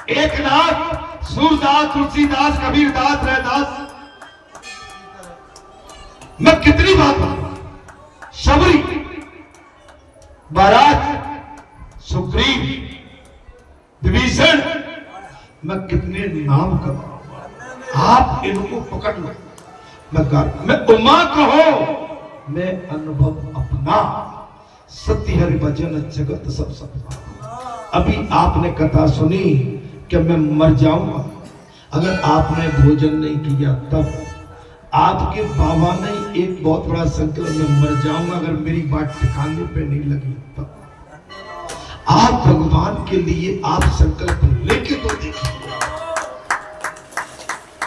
एकनाथ, सूरदास, तुलसीदास, कबीरदास, रैदास, मैं कितनी बात बताऊं। शबरी, महाराज, सुग्रीव, विभीषण, मैं कितने नाम करूं। आप इनको पकड़ लो। मैं उमा कहो, मैं अनुभव अपना, सत्य हरि भजन जगत सब सपना। अभी आपने कथा सुनी कि मैं मर जाऊंगा। अगर आपने भोजन नहीं किया तब आपके बाबा ने एक बहुत बड़ा संकल्प, में मर जाऊंगा अगर मेरी बात ठिकाने पे नहीं लगी तब। आप भगवान के लिए आप संकल्प लेके तो देखिए।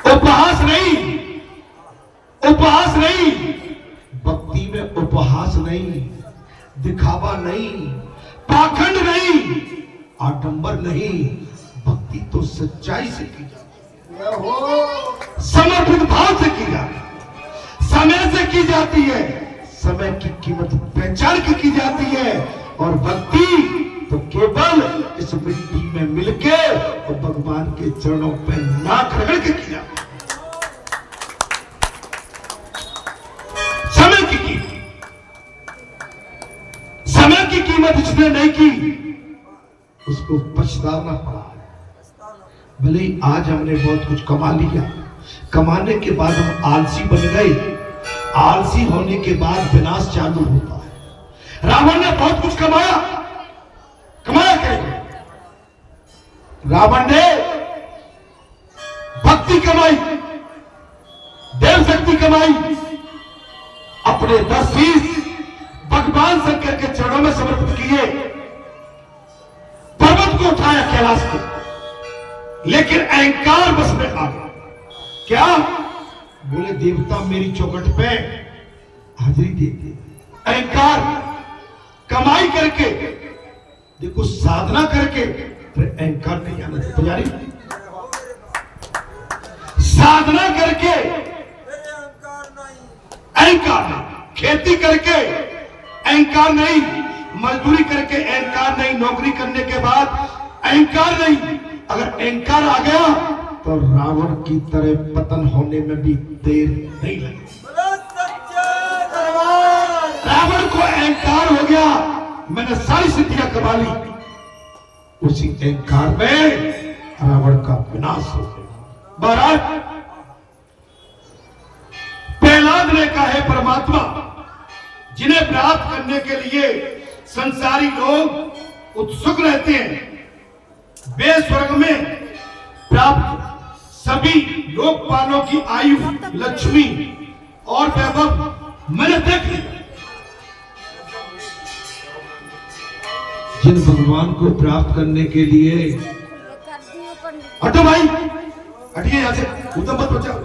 उपहास नहीं, उपहास नहीं, भक्ति में उपहास नहीं, दिखावा नहीं, पाखंड नहीं, आडंबर नहीं। भक्ति तो सच्चाई से की जाती है, समर्पित भाव से की जाती है, समय से की जाती है, समय की कीमत पहचान के की जाती है। और भक्ति तो केवल इस मिट्टी में मिलके और भगवान के चरणों पे नाक रगड़ के की जाती है। समय की कीमत, समय की कीमत जिसने नहीं की उसको पछताना पड़ा। भले ही आज हमने बहुत कुछ कमा लिया, कमाने के बाद हम आलसी बन गए। आलसी होने के बाद विनाश चालू होता है। रावण ने बहुत कुछ कमाया, कमाया क्या? रावण ने भक्ति कमाई, देव शक्ति कमाई, अपने 10-20 भगवान शंकर के चरणों में समर्पित किए, पर्वत को उठाया कैलाश को, लेकिन अहंकार बस में आ गया। क्या बोले? देवता मेरी चौखट पे हाजिरी देते। अहंकार, कमाई करके देखो, साधना करके फिर अहंकार नहीं आना। पुजारी, साधना करके अहंकार नहीं, खेती करके अहंकार नहीं, मजदूरी करके अहंकार नहीं, नौकरी करने के बाद अहंकार नहीं। अगर अहंकार आ गया तो रावण की तरह पतन होने में भी देर नहीं लगी। रावण को अहंकार हो गया, मैंने सारी सिद्धियां कमा ली, उसी अहंकार में रावण का विनाश हो गया। महाराज, प्रहलाद ने कहा है परमात्मा जिन्हें प्राप्त करने के लिए संसारी लोग उत्सुक रहते हैं, वे स्वर्ग में प्राप्त सभी लोकपालों की आयु, लक्ष्मी और वैभव मैंने देख लिया। जिन भगवान को प्राप्त करने के लिए, हटो भाई, हटिए यहां से, उधर मत बचाओ,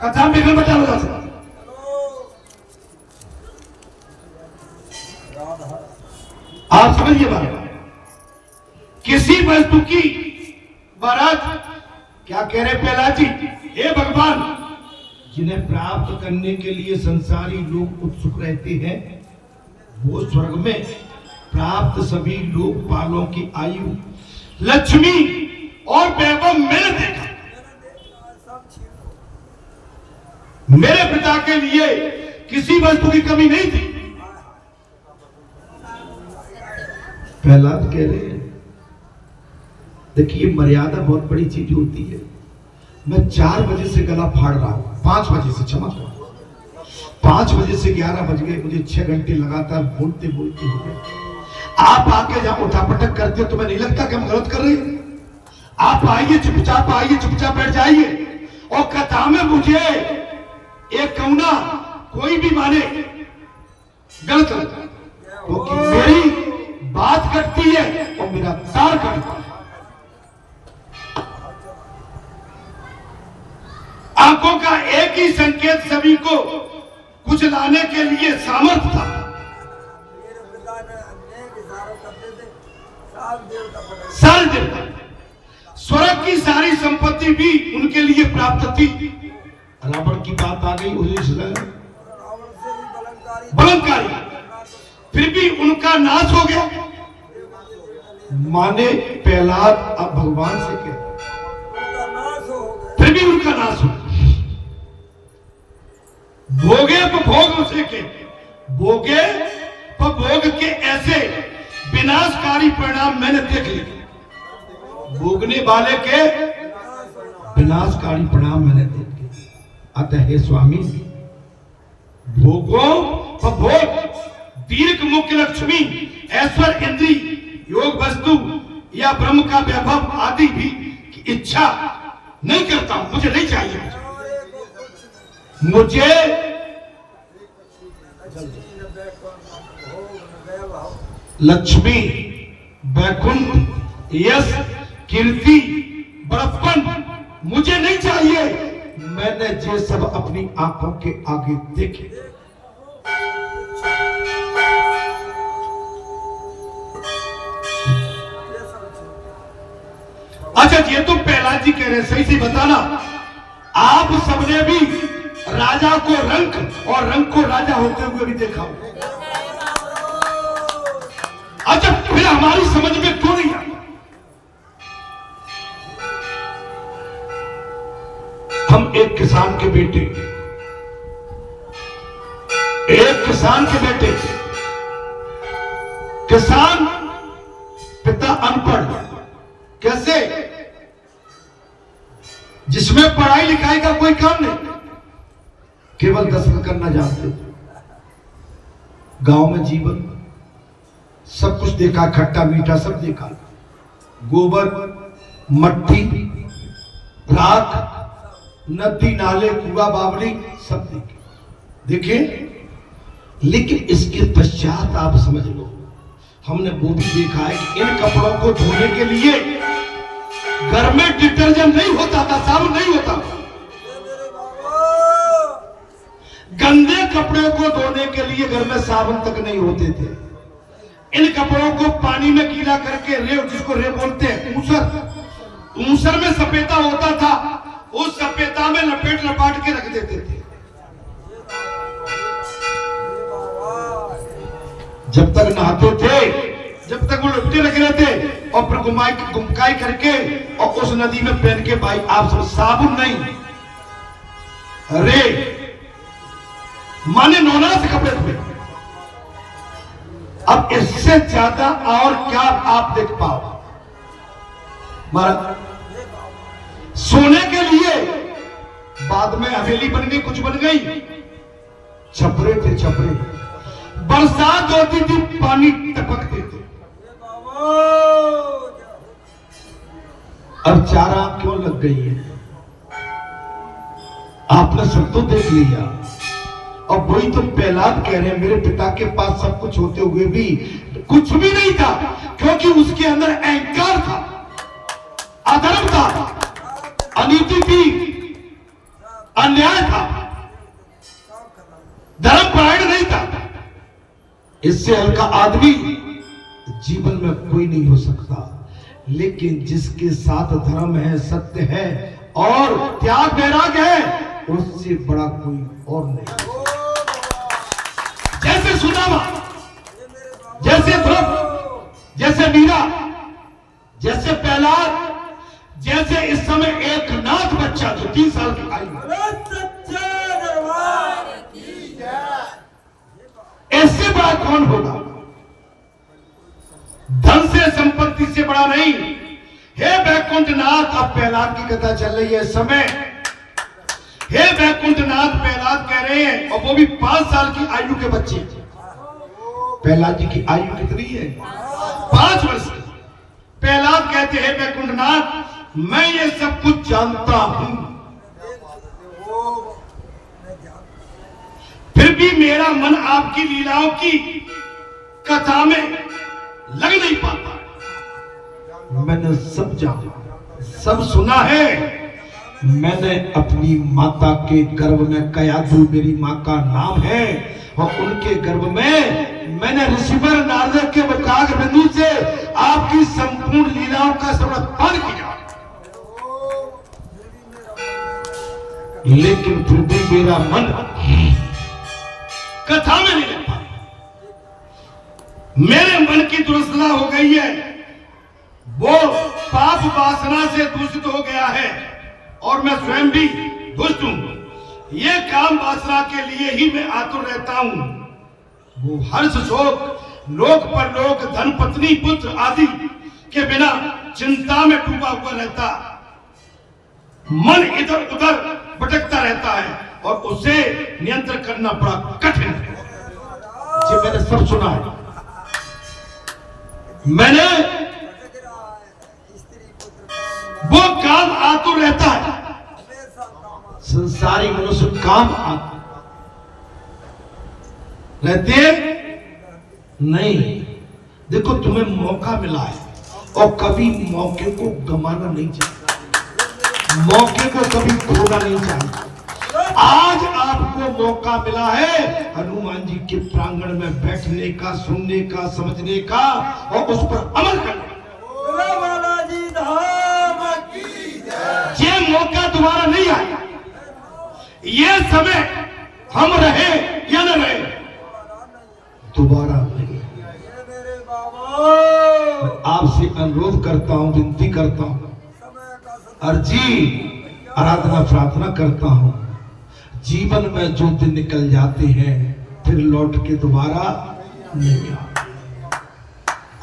कथा में घर बचा लो यहां से। आप समझिए बात, किसी वस्तु की, महाराज क्या कह रहे प्रहलाद जी? हे भगवान, जिन्हें प्राप्त करने के लिए संसारी लोग उत्सुक रहते हैं, वो स्वर्ग में प्राप्त सभी लोकपालों की आयु, लक्ष्मी और वैभव मैंने देखा। मेरे पिता के लिए किसी वस्तु की कमी नहीं थी। प्रहलाद कह रहे हैं, देखिए मर्यादा बहुत बड़ी चीज होती है। मैं 4 बजे से गला फाड़ रहा हूं, 5 बजे से, क्षमा करो, 5 बजे से 11 बज गए, मुझे 6 घंटे लगातार बोलते बोलते हो गए। आप आके जहां उठापटक करते हो, तुम्हें नहीं लगता कि हम गलत कर रहे हैं? आप आइए, चुपचाप आइए, चुपचाप बैठ जाइए। और कथा में मुझे एक कौना कोई भी माने गलत लगता है, क्योंकि मेरी बात कटती है और मेरा तार कटता है। आंखों का एक ही संकेत सभी को कुछ लाने के लिए सामर्थ्य था। सारे देवता, स्वर्ग की सारी संपत्ति भी उनके लिए प्राप्त थी। रावण की बात आ गई, बलंकारी, फिर भी उनका नाश हो गया। माने प्रहलाद अब भगवान से कह, फिर भी उनका नाश हो। भोगे भोग उसे के, भोगे भोग के ऐसे विनाशकारी परिणाम मैंने देख लिए, भोगने वाले के विनाशकारी परिणाम मैंने देख लिए। अतः हे स्वामी, भोगो भोग, दीर्घ मुख्य लक्ष्मी, ऐश्वर, इंद्री, योग वस्तु या ब्रह्म का वैभव आदि भी की इच्छा नहीं करता हूं, मुझे नहीं चाहिए। मुझे लक्ष्मी, वैकुंठ, यश, कीर्ति, बड़प्पन मुझे नहीं चाहिए। मैंने ये सब अपनी आंखों के आगे देखे। अच्छा, ये तो प्रहलाद जी कह रहे हैं, सही से बताना, आप सबने भी राजा को रंक और रंक को राजा होते हुए भी देखा हो। अच्छा, फिर हमारी समझ में क्यों नहीं आई? हम एक किसान के बेटे, एक किसान के बेटे, किसान पिता अनपढ़, कैसे, जिसमें पढ़ाई लिखाई का कोई काम नहीं, केवल दस्तखत करना जानते। गांव में जीवन सब कुछ देखा, खट्टा मीठा सब देखा, गोबर, मट्टी, राख, नदी, नाले, कुआं, बावली सब देखे। लेकिन इसके पश्चात आप समझ लो, हमने वो भी देखा है कि इन कपड़ों को धोने के लिए घर में डिटर्जेंट नहीं होता था, साबुन नहीं होता था। गंदे कपड़ों को धोने के लिए घर में साबुन तक नहीं होते थे। इन कपड़ों को पानी में गीला करके रेव, जिसको रेव बोलते हैं, ऊसर, ऊसर में सफेदा होता था, उस सफेदा में लपेट लपाट के रख देते थे। जब तक नहाते थे, जब तक वो लुट्टे रख रहे थे, और फिर गुमकाई करके और उस नदी में पहन के, भाई आप सब साबुन नहीं, अरे माने नोना से कपड़े धोए। अब इससे ज्यादा और क्या आप देख पाओ? महाराज, सोने के लिए बाद में हवेली बन गई, कुछ बन गई, छपरे थे, छपरे। बरसात होती थी, पानी टपकते थे। अब चारा क्यों लग गई है? आपने सब तो देख लिया। अब वही तो प्रहलाद कह रहे हैं, मेरे पिता के पास सब कुछ होते हुए भी कुछ भी नहीं था, क्योंकि उसके अंदर अहंकार था, अधर्म था, अनीति थी, अन्याय था, धर्मपरायण नहीं था। इससे हल्का आदमी जीवन में कोई नहीं हो सकता। लेकिन जिसके साथ धर्म है, सत्य है और त्याग वैराग्य है, उससे बड़ा कोई और नहीं। जैसे सुदामा, जैसे ध्रुव, जैसे मीरा, जैसे प्रहलाद, जैसे इस समय एक नाथ बच्चा जो 3 साल की आयु में, इससे बड़ा कौन होगा? धन से, संपत्ति से बड़ा नहीं। हे वैकुंठनाथ, अब प्रहलाद की कथा चल रही है इस समय। हे वैकुंठनाथ, प्रहलाद कह रहे हैं, और वो भी 5 साल की आयु के बच्चे। प्रहलाद जी की आयु कितनी है? 5 वर्ष की। प्रहलाद कहते हैं, वैकुंठनाथ, मैं ये सब कुछ जानता हूं, फिर भी मेरा मन आपकी लीलाओं की कथा में लग नहीं पाता। मैंने सब जाना, सब सुना है। मैंने अपनी माता के गर्भ में कयाधु, मेरी माँ का नाम है, और उनके गर्भ में मैंने ऋषिवर नारद के वक्राग बिंदु से आपकी संपूर्ण लीलाओं का श्रवण पान किया। लेकिन फिर भी मेरा मन कथा में नहीं लग पाया। मेरे मन की दुर्दशा हो गई है। वो पाप वासना से दूषित हो गया है और मैं स्वयं भी दुष्ट हूं। ये काम वासना के लिए ही मैं आतुर रहता हूं। वो हर्ष शोक लोक परलोक धन पत्नी पुत्र आदि के बिना चिंता में डूबा हुआ रहता, मन इधर उधर भटकता रहता है और उसे नियंत्रण करना बड़ा कठिन है। जी मैंने सब सुना है, मैंने वो काम आतुर रहता है। संसारी मनुष्य काम आतुर रहते नहीं। देखो तुम्हें मौका मिला है और कभी मौके को गंवाना नहीं चाहिए, मौके को कभी खोना नहीं चाहिए। आज आपको मौका मिला है हनुमान जी के प्रांगण में बैठने का, सुनने का, समझने का और उस पर अमल करने का। ये मौका दोबारा नहीं आएगा। ये समय हम रहे या न रहे दोबारा नहीं। आपसे अनुरोध करता हूं, विनती करता हूं, अर्जी आराधना प्रार्थना करता हूं, जीवन में जो दिन निकल जाते हैं फिर लौट के दोबारा नहीं आते।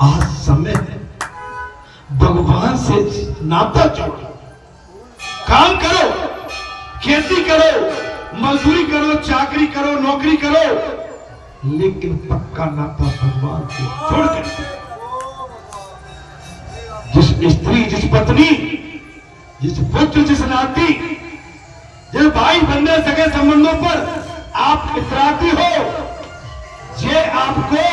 आज समय है भगवान से नाता जोड़ो, काम करो, खेती करो, मजदूरी करो, चाकरी करो, नौकरी करो, लेकिन पक्का नाता भगवान को छोड़कर। जिस स्त्री, जिस पत्नी, जिस पुत्र, जिस नाती, जिस भाई बंधे सगे संबंधों पर आप इतराती हो, ये आपको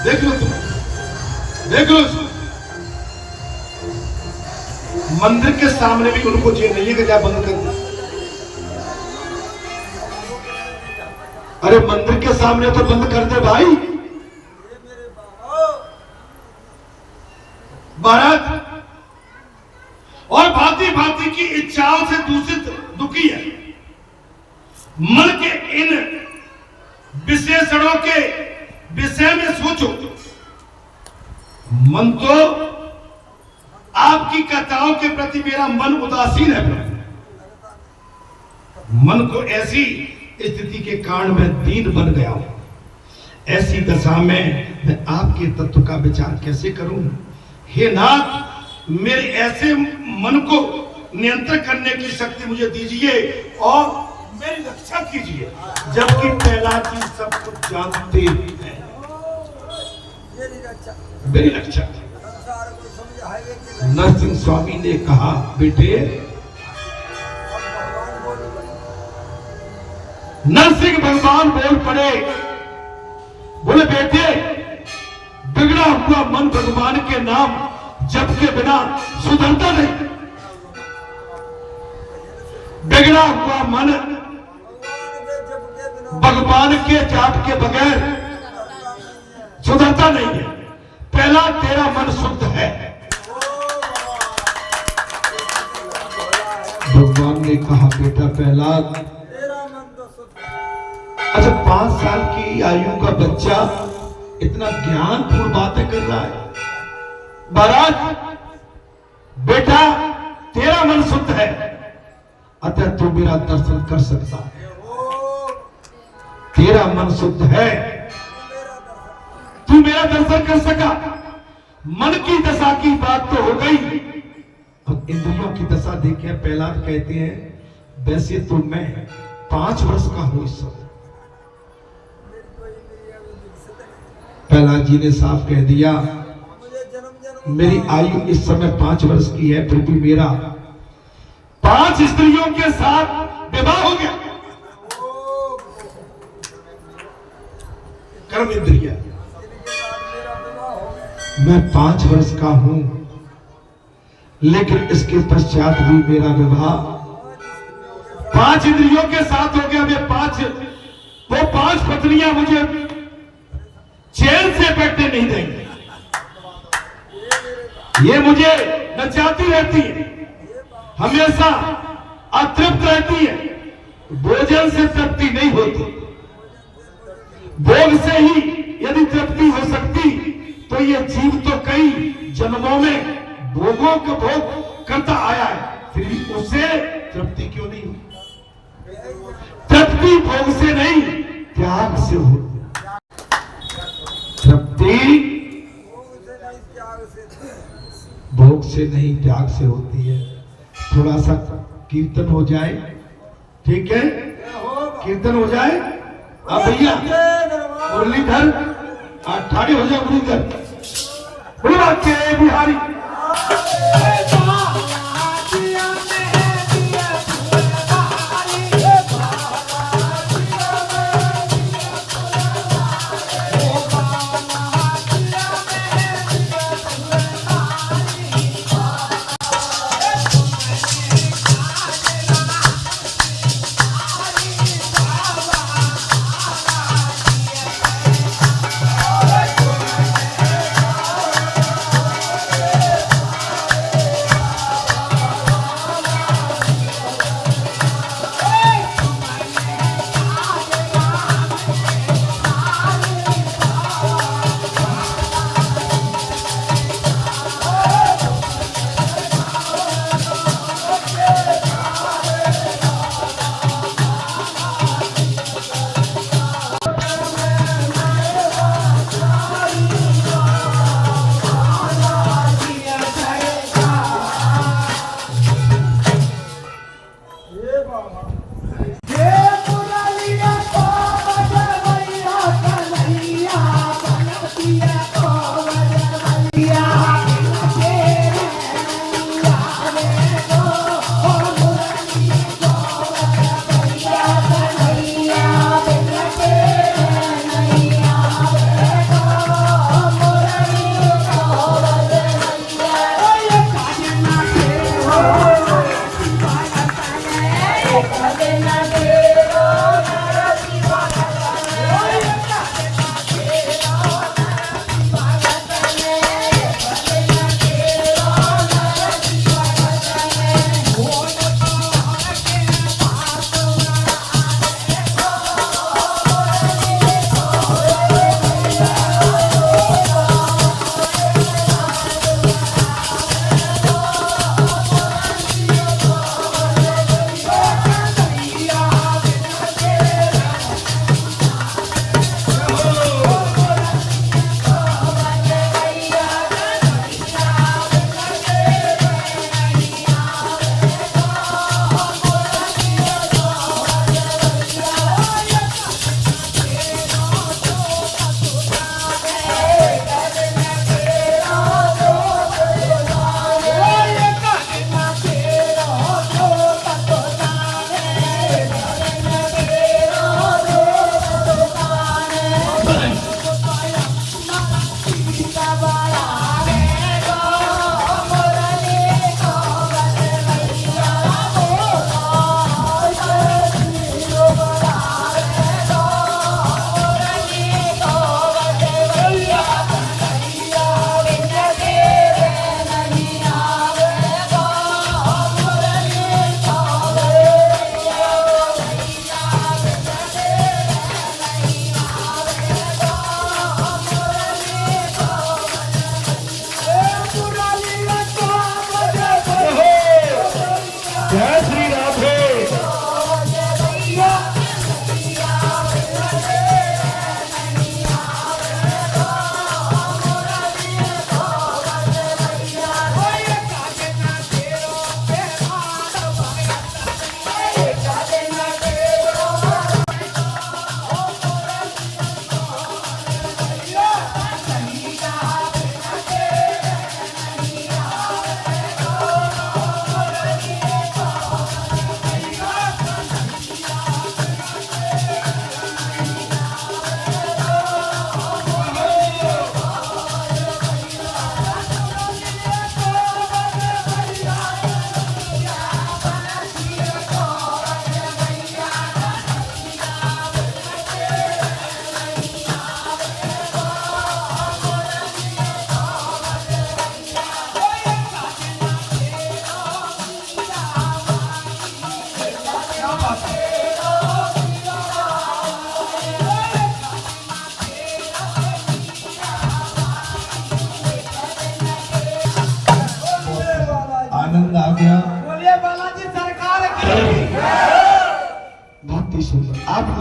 देख लो, तुम देख लो। मंदिर के सामने भी उनको जेल नहीं है कि जा बंद कर दो। अरे मंदिर के सामने तो बंद कर दे भाई। भारत और भांति भांति की इच्छाओं से दूषित दुखी है। मन के इन विशेषणों के विषय में सोचो। मन तो आपकी कथाओं के प्रति मेरा मन उदासीन है। मन को ऐसी स्थिति के कारण मैं दीन बन गया हूं। ऐसी दशा में मैं आपके तत्व का विचार कैसे करूं? हे नाथ, मेरे ऐसे मन को नियंत्रण करने की शक्ति मुझे दीजिए और मेरी रक्षा कीजिए, जबकि प्रहलाद जी सब कुछ जानते हैं। मेरी रक्षा। नरसिंह स्वामी ने कहा, बेटे, नरसिंह भगवान बोल पड़े, बोले बेटे, बिगड़ा हुआ मन भगवान के नाम जप के बिना सुधरता नहीं। बिगड़ा हुआ मन भगवान के जाप के बगैर सुधरता नहीं है। पहला तेरा मन शुद्ध है। भगवान ने कहा, बेटा प्रहलाद, अच्छा 5 साल की आयु का बच्चा इतना ज्ञानपूर्ण बातें कर रहा है। महाराज, बेटा तेरा मन शुद्ध है, अतः तू मेरा दर्शन कर सकता है। तेरा मन शुद्ध है, तू मेरा दर्शन कर सका। मन की दशा की बात तो हो गई, अब इंद्रियों की दशा देखें। प्रहलाद कहते हैं, वैसे तो मैं 5 वर्ष का हूं इस समय। प्रहलाद जी ने साफ कह दिया, मेरी आयु इस समय 5 वर्ष की है, फिर भी मेरा 5 स्त्रियों के साथ विवाह हो गया। कर्म इंद्रिया। मैं 5 वर्ष का हूं, लेकिन इसके पश्चात भी मेरा विवाह 5 इंद्रियों के साथ हो गया। वो 5 पत्नियां मुझे चैन से बैठने नहीं देंगे। ये मुझे नचाती रहती है, हमेशा अतृप्त रहती है, भोजन से तृप्ति नहीं होती। भोग से ही यदि तृप्ति हो सकती तो ये जीव तो कई जन्मों में भोगों के भोग करता आया है, फिर भी उसे तृप्ति क्यों नहीं हुई? तृप्ति भोग से नहीं, त्याग से होती है। तृप्ति भोग से नहीं, त्याग से होती है। थोड़ा सा कीर्तन हो जाए, ठीक है? कीर्तन हो जाए। अब भैया मुरलीधर ठाड़ी हो जाए, मुरलीधर बोला के बिहारी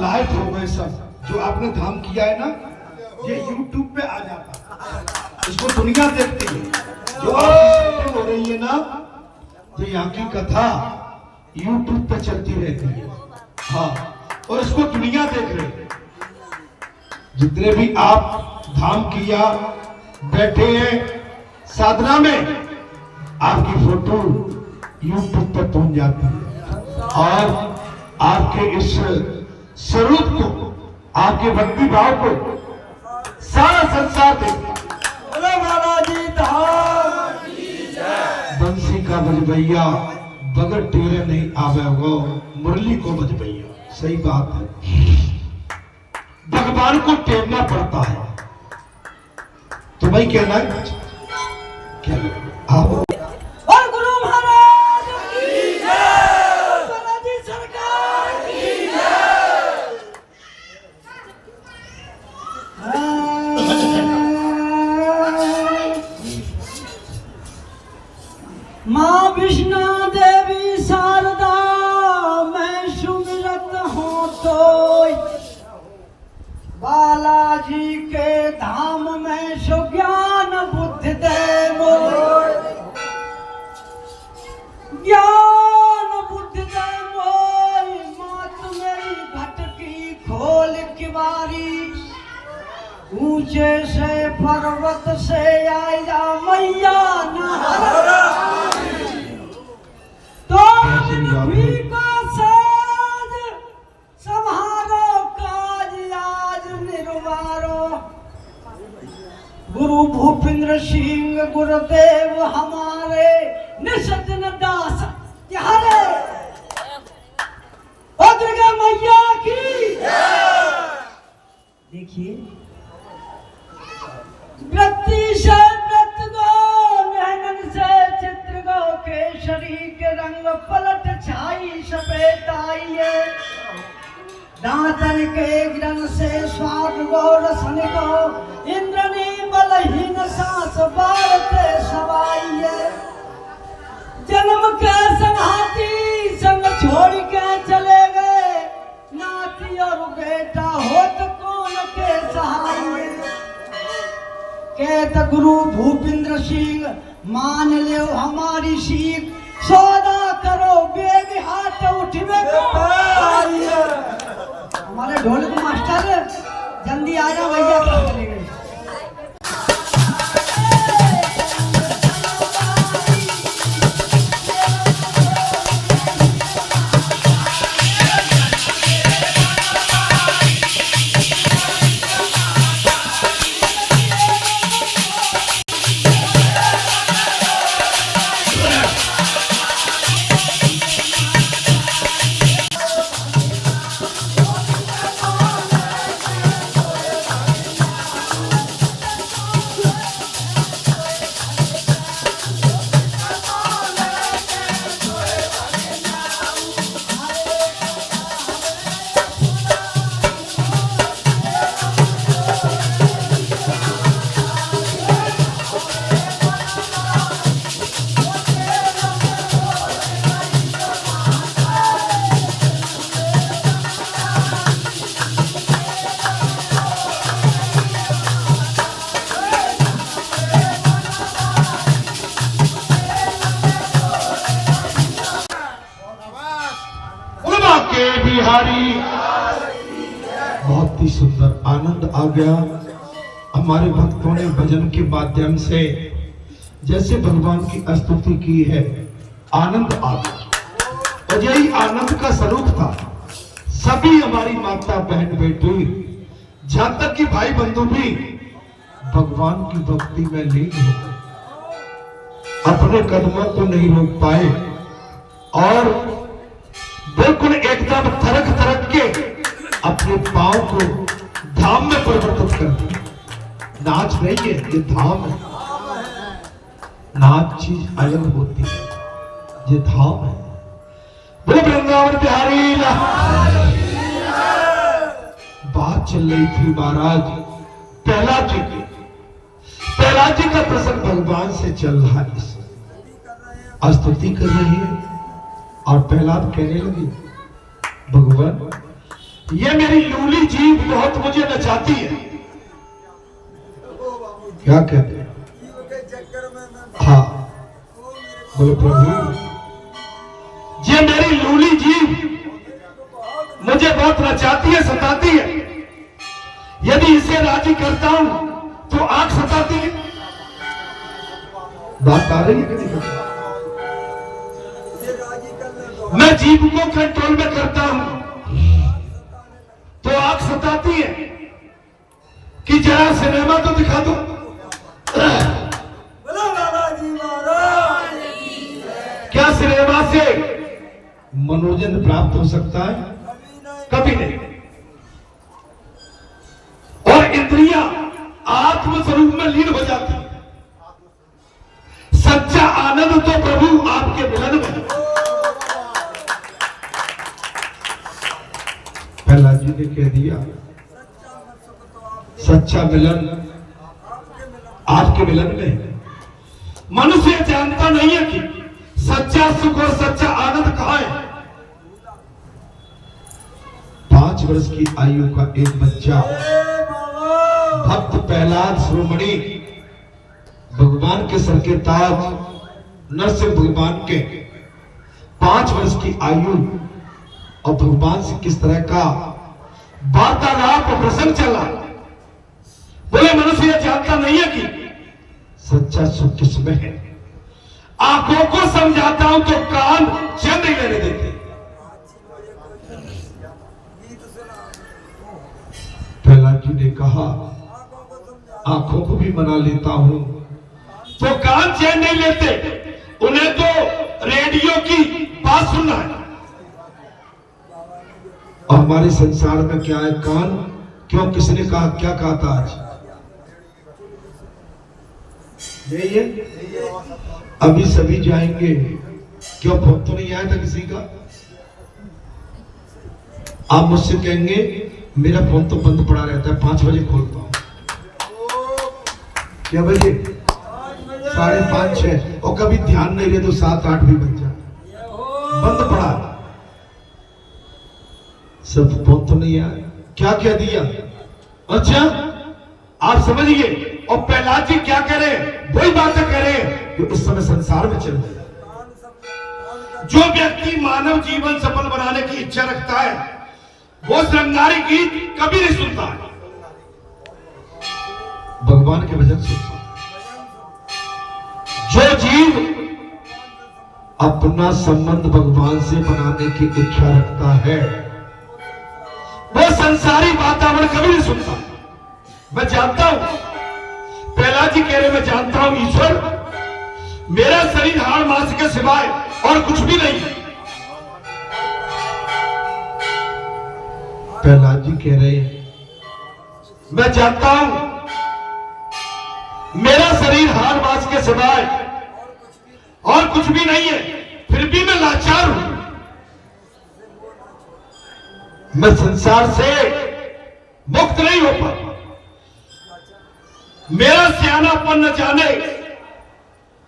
लाइव हो गए सब, जो आपने धाम किया है ना ये YouTube पे आ जाता है, इसको दुनिया देखती है। जो आपकी हो रही है ना तो यहाँ की कथा YouTube पे चलती रहती है, हाँ, और इसको दुनिया देख रही है। जितने भी आप धाम किया बैठे हैं साधना में, आपकी फोटो YouTube पर पहुंच जाती है और आपके इस स्वरूप को, आपके भक्ति भाव को सारा संसार देखता। बंसी का बजबैया बगैर टेरे नहीं आवे वो, मुरली को बजबैया। सही बात है, भगवान को टेरना पड़ता है। तो भाई कहना है क्या आप माँ विष्णु देवी शारदा मैं सुमिरत हूँ तो बालाजी के धाम में सुज्ञान बुद्धि दे मोय, ज्ञान बुद्धि दे मोय। मात मेरी भटकी खोल किवारी, ऊंचे से पर्वत से आया मैया नहर, तो साज संहारो काज आज निर्वारो। गुरु भूपेंद्र सिंह गुरुदेव हमारे निषदन दास हरे, ओ दुर्गा मैया की। देखिए वृत्ति से व्रत गो, मेहनत से चित्र गो, केसरी के रंग पलट छाई सफेद आइए, दांतन के गिरन से स्वाद गो रसन गो, इंद्रनी बलहीन सांस बारते सवाइए। जन्म के संघाती संग छोड़ के चले गए, नाती और बेटा हो तो कौन के सहाय। कहत गुरु भूपेंद्र सिंह मान लो हमारी सीख, सौदा करो बेग हाथ उठवे को। हमारे ढोलक मास्टर जल्दी आ जाओ भैया, चले गए। बिहारी, बहुत ही सुंदर आनंद आ गया। हमारे भक्तों ने भजन के माध्यम से जैसे भगवान की स्तुति की है, आनंद आ गया और यही आनंद का स्वरूप था। सभी हमारी माता बहन बेटी, जहां तक कि भाई बंधु भी भगवान की भक्ति में लीन हो गए, अपने कदमों को नहीं रोक पाए और बिल्कुल एकदम थरक थरक के अपने पांव को धाम में परिवर्तित कर दिया। नाच नहीं है, ये धाम है। नाच चीज अलग होती है, ये धाम है। बोले वृंदावन बिहारी। बात चल रही थी महाराज प्रहलाद जी की। प्रहलाद जी का प्रसंग भगवान से चल रहा है, स्तुति कर रही है और प्रहलाद कहने लगे भगवान ये मेरी लूली जीभ बहुत मुझे नचाती है। क्या कहते हैं? हाँ बोले प्रभु, ये मेरी लूली जीभ मुझे बहुत नचाती है, सताती है। यदि इसे राजी करता हूं तो आंख सताती है। बात आ रही है कि नहीं? मैं जीभ को कंट्रोल में करता हूं तो आंख सताती है कि जरा सिनेमा तो दिखा दो। क्या सिनेमा से मनोरंजन प्राप्त हो सकता है? कभी नहीं। और इंद्रियां आत्म स्वरूप में लीन हो जाती है। सच्चा आनंद तो प्रभु आपके मिलन में है। प्रहलाद जी ने कह दिया, सच्चा मिलन आपके मिलन में है। मनुष्य जानता नहीं है कि सच्चा सुख और सच्चा आनंद कहां है। 5 वर्ष की आयु का एक बच्चा भक्त प्रहलाद शिरोमणि भगवान के सर के ताज नरसिंह भगवान के 5 वर्ष की आयु और भगवान से किस तरह का वार्तालाप और प्रसंग चला। बोले मनुष्य यह जानता नहीं है कि सच्चा सुख किसमें है। आंखों को समझाता हूं तो कान चैन नहीं लेने देते। प्रहलाद जी ने कहा, आंखों को भी मना लेता हूं तो कान चैन नहीं लेते। उन्हें तो रेडियो की बात सुनना है। और हमारे संसार में क्या है? कान। क्यों? किसने कहा? क्या कहा था आज? यही है। अभी सभी जाएंगे। क्यों? फोन तो नहीं आया था किसी का? आप मुझसे कहेंगे मेरा फोन तो बंद पड़ा रहता है, 5 बजे खोलता हूं। क्या बजे? 5:30 6। और कभी ध्यान नहीं रहे तो 7 8 भी बज जाए। बंद पड़ा। सब फोन तो नहीं आया। क्या क्या दिया? अच्छा आप समझिए। और प्रहलाद जी क्या कह रहे हैं? वही बातें कह रहे हैं जो इस समय संसार में चल रही है। जो व्यक्ति मानव जीवन सफल बनाने की इच्छा रखता है वो श्रृंगारी गीत कभी नहीं सुनता है, भगवान के भजन सुनता है। जो जीव अपना संबंध भगवान से बनाने की इच्छा रखता है वो संसारी वातावरण कभी नहीं सुनता। मैं जानता हूं, प्रहलाद जी कह रहे मैं जानता हूं ईश्वर मेरा शरीर हाड़ मांस के सिवाय और कुछ भी नहीं है। प्रहलाद जी कह रहे मैं जानता हूं मेरा शरीर हाड़ मांस के सिवाय और कुछ भी नहीं है, फिर भी मैं लाचार हूं। मैं संसार से मुक्त नहीं हो पाता। मेरा सियानापन न जाने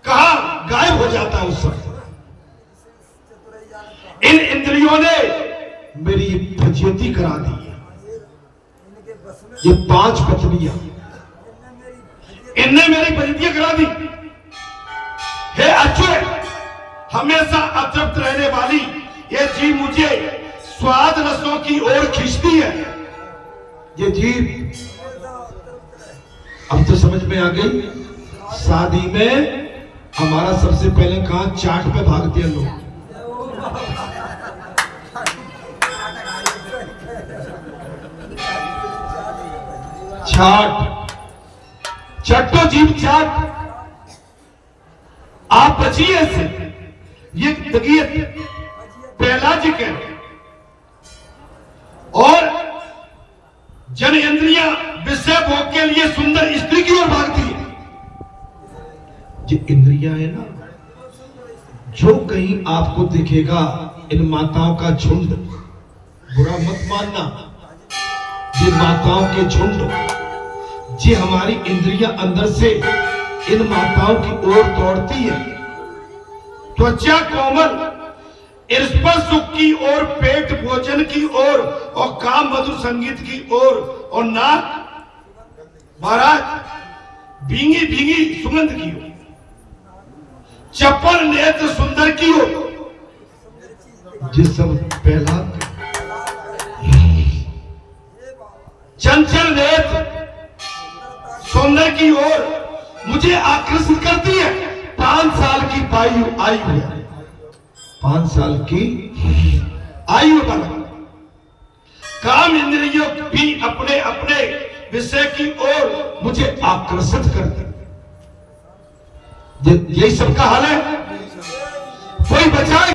कहां गायब हो जाता है उस वक्त। इन इंद्रियों ने मेरी फजीयती करा दी है। ये 5 पत्नियां इनने मेरी फजीयती करा दी। हे अच्युत, हमेशा अतृप्त रहने वाली ये जीव मुझे स्वाद रसों की ओर खींचती है। ये जीव अब तो समझ में आ गई। शादी में हमारा सबसे पहले कहां चाट पे भागते हैं लोग। चाट, चट्टो जीव चाट। आप बचिए से। ये देखिए प्रहलाद जी कह रहे और जनइंद्रियां विषय भोग के लिए सुंदर स्त्री की ओर भागती है। ये इंद्रियां है ना, जो कहीं आपको दिखेगा इन माताओं का झुंड, बुरा मत मानना, ये माताओं के झुंड, ये हमारी इंद्रियां अंदर से इन माताओं की ओर दौड़ती है। त्वचा कोमल, स्पर्श सुख की ओर, पेट भोजन की ओर, और काम मधुर संगीत की ओर, और नाक महाराज भींगी भींगी सुगंध की ओर, चपल नेत्र सुंदर की ओर, जिसम पहला चंचल नेत्र सुंदर की ओर मुझे आकर्षित करती है। 5 साल की आयु है, 5 साल की आयु बना, काम इंद्रियों भी अपने अपने विषय की ओर मुझे आकर्षित करती। यही सबका हाल है, कोई बचाए